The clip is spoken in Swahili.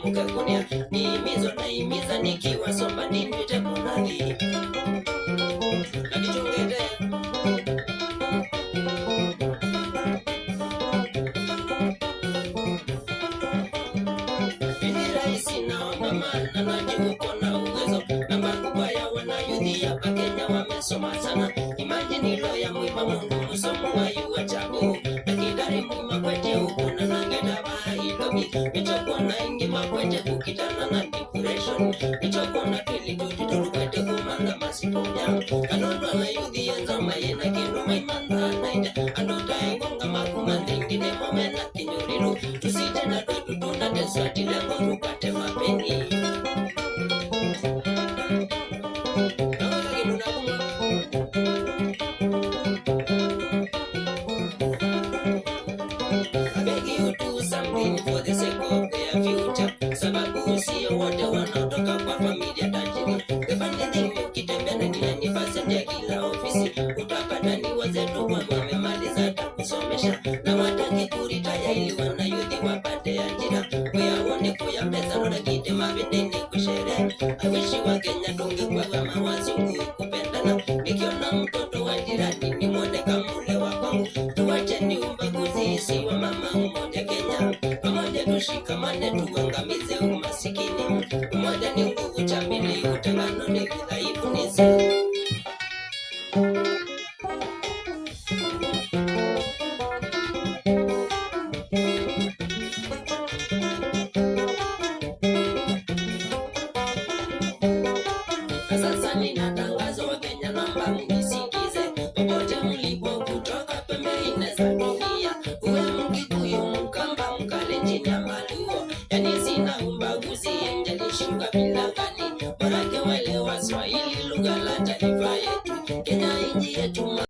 mukakunia nihimizo na himiza nikiwa somba ninite kunali nakichungete Raisi naomba maana najua uko na uwezo na makubwa ya wanayuthi hapa Kenya wamesoma sana. Imagine ilo ya mwima Mungu msomo wa yuwa chabu na kidari mwima kwete huko na nangeta bahailobi michoko na ingi makwete kukitana na depression michoko na twili tutituru kwete kumanga masiponya kanondwa na yuthi yenza mayena kinu maimanda naida andota engonga makumande ingine momena kinyuriru tusite na tutu tunateswa tilengo rupate mapeni for the sake of their future. Sababu sio wote wanaotoka kwa familia tajiri. The funny thing ukitembea na kila nifasi ya kila ofisi utapata ni wazetu kwa wamemaliza hata kusomesha na wataki kuritaya ili wanayuthi wapate ajira kuyaone kuyapesa na kite mabendeni kushere. I wish wa Kenya tungekuwa kama wazungu kupendana nikiona mtoto wa jirani ni mwone kama ule wa kwangu tuwacheni ubaguzi si wa mama mmoja Kenya pamoja tushikamane tuangamize umasikini umoja ni nguvu cha pili utengano ni udhaifu nisi sasa ninatangaza wa Kenya naomba mnisikize popote mlipo kutoka pembe nne za dunia uwe Mkikuyu Mkamba Mkalenjin ya Maluo yani sina ubaguzi njalishi ukabila gani bora wale Waswahili lugha la taifa yetu Kenya nchi yetu